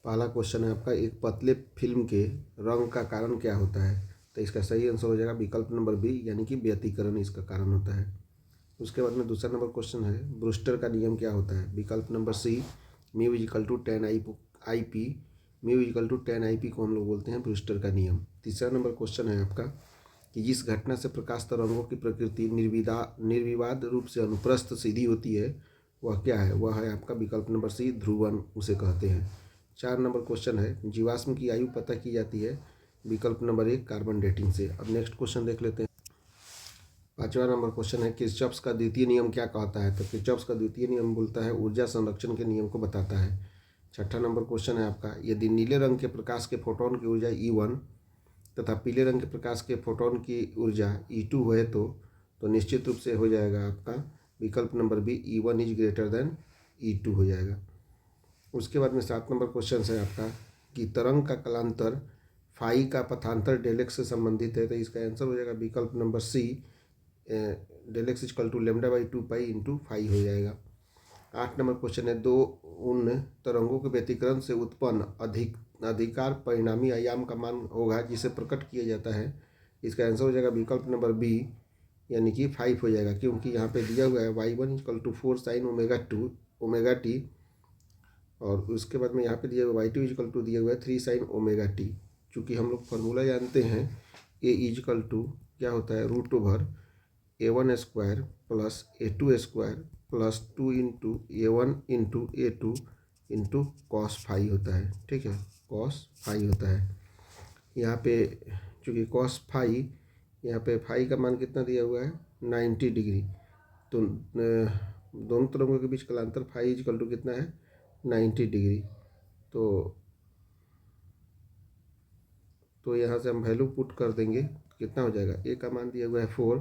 पहला क्वेश्चन है आपका, एक पतले फिल्म के रंग का कारण क्या होता है? तो इसका सही आंसर हो जाएगा विकल्प नंबर बी, यानी कि व्यतिकरण इसका कारण होता है। उसके बाद में दूसरा नंबर क्वेश्चन है, ब्रूस्टर का नियम क्या होता है? विकल्प number C, mu is equal to 10 IP। Mu is equal to 10 IP को हम लोग बोलते हैं ब्रूस्टर का नियम। तीसरा नंबर क्वेश्चन है आपका कि जिस घटना से प्रकाश तरंगों की प्रकृति निर्विवाद रूप से अनुप्रस्थ सीधी होती है वह क्या है? वह है आपका विकल्प नंबर सी, ध्रुवन उसे कहते हैं। 4 नंबर क्वेश्चन है, जीवाश्म की आयु पता की जाती है? विकल्प नंबर 1, कार्बन डेटिंग से। अब नेक्स्ट क्वेश्चन देख लेते हैं। 5वां नंबर क्वेश्चन है, किरचॉफ का द्वितीय नियम क्या कहता है? तो किरचॉफ का द्वितीय नियम बोलता है ऊर्जा संरक्षण के नियम को बताता है। 6ठा नंबर क्वेश्चन है आपका, यदि नीले रंग के प्रकाश के फोटोन की ऊर्जा E1 तथा पीले रंग के प्रकाश के फोटोन की ऊर्जा E2 है तो निश्चित रूप से हो जाएगा आपका विकल्प number B, E1 is greater than E2 हो जाएगा। उसके बाद में 7 नंबर क्वेश्चन है आपका कि तरंग का कलांतर फाई का पथांतर डेलेक्स से संबंधित है? तो इसका आंसर हो जाएगा विकल्प number C, delta x is equal to λ/2π into phi हो जाएगा। 8 नंबर क्वेश्चन है, दो उन तरंगों के व्यतिकरण से उत्पन्न अधिकार परिणामी आयाम का मान होगा जिसे प्रकट किया जाता है? इसका आंसर हो जाएगा विकल्प नंबर बी, यानी कि 5 हो जाएगा, क्योंकि यहाँ पे दिया हुआ है y1 इजकल टू 4 sin ω2 और उसके बाद में यहाँ पे दिया हुआ y2 इजकल टू दिया हुआ है 3 sin ω t। चूँकि हम लोग फार्मूला जानते हैं a इजकल टू क्या होता है, √A1² plus A2² plus 2 into A1 into A2 into cos phi होता है। ठीक है, कॉस फाई होता है। यहाँ पे चूँकि कॉस फाई, यहाँ पे फाई का मान कितना दिया हुआ है 90 डिग्री, तो दोनों तरंगों के बीच कलांतर फाई इजकल टू कितना है 90 डिग्री। तो यहाँ से हम वैल्यू पुट कर देंगे, कितना हो जाएगा, ए का मान दिया हुआ है 4,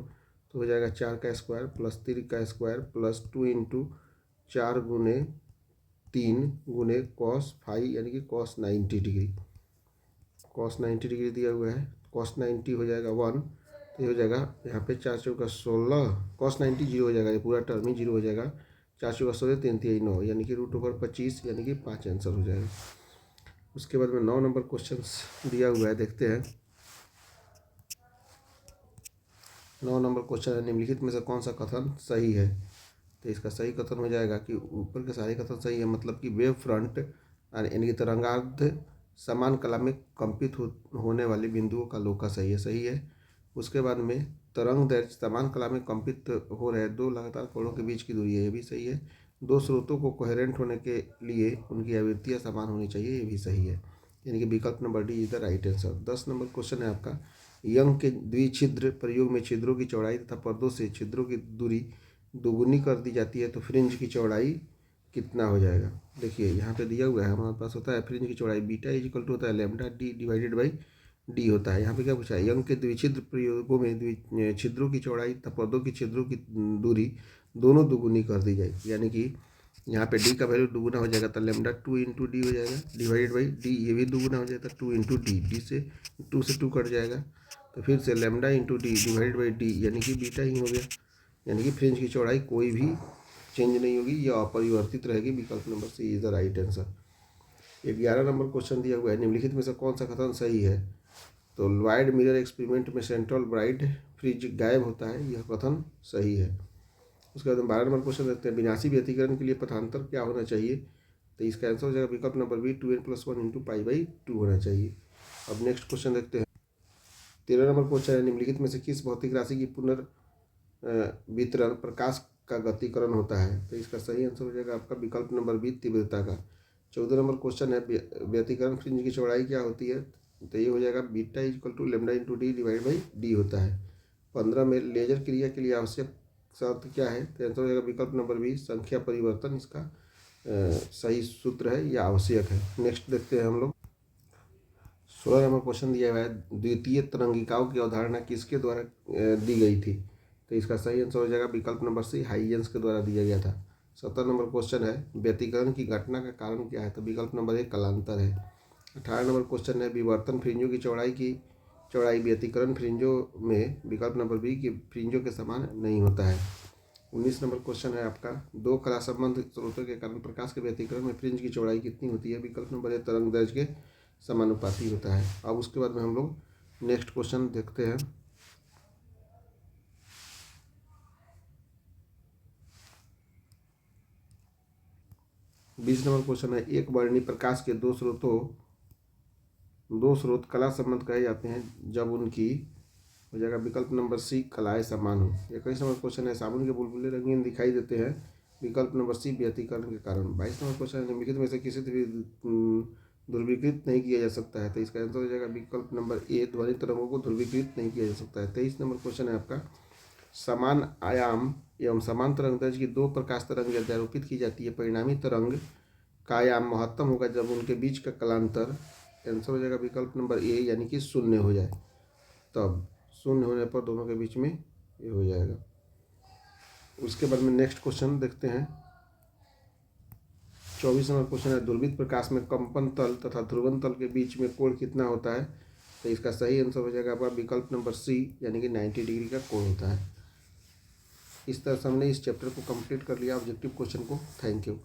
तो हो जाएगा 4 का स्क्वायर प्लस 3 का स्क्वायर प्लस 2 इंटू 4 गुने 3 गुने कॉस फाई, यानी कि कॉस 90 डिग्री। कॉस 90 डिग्री दिया हुआ है, कॉस 90 हो जाएगा 1, तो ये हो जाएगा यहाँ पे 4 चौका 16, कॉस 90 जीरो हो जाएगा, ये पूरा टर्म ही जीरो हो जाएगा। 4 चौका 16, 3 तिहाई 9, यानी कि √25, यानी कि 5 आंसर हो जाएगा। उसके बाद में 9 नंबर क्वेश्चन दिया हुआ है, देखते हैं। 9 नंबर क्वेश्चन है, निम्नलिखित में से कौन सा कथन सही है? तो इसका सही कथन हो जाएगा कि ऊपर के सारे कथन सही है, मतलब कि वेव फ्रंट यानी कि तरंगार्ध समान कला में कंपित होने वाले बिंदुओं का लोका सही है। उसके बाद में तरंग दैर्घ्य समान कला में कंपित हो रहे दो लगातार कोणों के बीच की दूरी है, ये भी सही है। दो स्रोतों को कोहेरेंट होने के लिए उनकी आवृत्तियाँ समान होनी चाहिए, ये भी सही है, यानी कि विकल्प number D is the right answer. 10 number question है आपका, यंग के द्विछिद्र प्रयोग में छिद्रों की चौड़ाई तथा पर्दों से छिद्रों की दूरी दोगुनी कर दी जाती है, तो फ्रिंज की चौड़ाई कितना हो जाएगा? देखिए यहाँ पे दिया हुआ है हमारे पास, होता है फ्रिंज की चौड़ाई बीटा इजिकल टू होता है λ/d डिवाइडेड बाई डी होता है। यहाँ पे क्या पूछा है, यंग के द्विछिद्र प्रयोगों में छिद्रों की चौड़ाई तथा पर्दों की छिद्रों की दूरी दोनों दोगुनी कर दी जाएगी, यानी कि यहाँ पे डी का वैल्यू दोगुना हो जाएगा, तो λ/2 इंटू डी हो जाएगा डिवाइडेड बाई डी, ये भी दोगुना हो जाएगा 2 इंटू डी, डी से 2 कट जाएगा, तो फिर से λ into D divided by D, यानी कि बीटा ही हो गया, यानी कि फ्रिंज की चौड़ाई कोई भी चेंज नहीं होगी, यह अपरिवर्तित रहेगी। विकल्प number C is the right answer. 11 number question दिया हुआ है, निम्नलिखित में से कौन सा कथन सही है? तो लॉयड मिरर एक्सपेरिमेंट में सेंट्रल ब्राइट फ्रिज गायब होता है, यह कथन सही है। उसके बाद 12 नंबर क्वेश्चन देखते हैं, विनाशी व्यतिकरण के लिए पथांतर क्या होना चाहिए? तो इसका आंसर हो जाएगा विकल्प नंबर बी, 2n+1 इंटू π/2 होना चाहिए। अब नेक्स्ट क्वेश्चन देखते हैं। 13 नंबर क्वेश्चन है, निम्नलिखित में से किस भौतिक राशि की पुनर्वितरण प्रकाश का गतिकरण होता है? तो इसका सही आंसर हो जाएगा आपका विकल्प नंबर बी, तीव्रता का। 14 नंबर क्वेश्चन है, व्यतिकरण फ्रिंज की चौड़ाई क्या होती है? तो ये हो जाएगा beta is equal to λ into D divide by D होता है। 15 में लेजर क्रिया के लिए आवश्यक शर्त क्या है? तो आंसर हो जाएगा विकल्प नंबर बी, संख्या परिवर्तन इसका सही सूत्र है या आवश्यक है। नेक्स्ट देखते हैं हम लोग। 16 नंबर क्वेश्चन दिया हुआ है, द्वितीय तरंगिकाओं की अवधारणा किसके द्वारा दी गई थी? तो इसका सही आंसर हो जाएगा विकल्प नंबर सी, हाइजेंस के द्वारा दिया गया था। 17 नंबर क्वेश्चन है, व्यतिकरण की घटना का कारण क्या है? तो विकल्प नंबर एक कलांतर है। 18 नंबर क्वेश्चन है, विवर्तन फ्रिंजों की चौड़ाई व्यतिकरण फ्रिंजों में विकल्प नंबर बी की फ्रिंजों के समान नहीं होता है। 19 नंबर क्वेश्चन है आपका, दो कला संबंध स्रोतों के कारण प्रकाश के व्यतिकरण में फ्रिंज की चौड़ाई कितनी होती है? विकल्प नंबर ए तरंग दैर्ध्य के समानुपाती होता है। अब उसके बाद में हम लोग नेक्स्ट क्वेश्चन देखते हैं। 20 नंबर क्वेश्चन है, एक वर्णी प्रकाश के दो स्रोत कला संबंध कहे जाते हैं जब उनकी, हो जाएगा विकल्प नंबर सी, कलाएं समान हो। 21 नंबर क्वेश्चन है, साबुन के बुलबुले रंगीन दिखाई देते हैं, विकल्प नंबर सी, व्यतिकरण के कारण। 22 नंबर क्वेश्चन है, निम्नलिखित में से किसी भी ध्रुवीकृत नहीं किया जा सकता है, तो इसका आंसर हो जाएगा विकल्प नंबर ए, ध्वनि तरंगों को ध्रुवीकृत नहीं किया जा सकता है। 23 नंबर क्वेश्चन है आपका, समान आयाम एवं समान तरंग दैर्ध्य की दो प्रकाश तरंग यदि आरोपित की जाती है, परिणामी तरंग का आयाम महत्तम होगा जब उनके बीच का कलांतर, आंसर हो जाएगा विकल्प नंबर ए, यानी कि शून्य हो जाए। तब शून्य होने पर दोनों के बीच में ये हो जाएगा। उसके बाद में नेक्स्ट क्वेश्चन देखते हैं। 24 नंबर क्वेश्चन है, ध्रुवित प्रकाश में कंपन तल तथा ध्रुवन तल के बीच में कोण कितना होता है? तो इसका सही आंसर हो जाएगा आपका विकल्प नंबर सी, यानी कि 90 डिग्री का कोण होता है। इस तरह से हमने इस चैप्टर को कंप्लीट कर लिया, ऑब्जेक्टिव क्वेश्चन को। Thank you.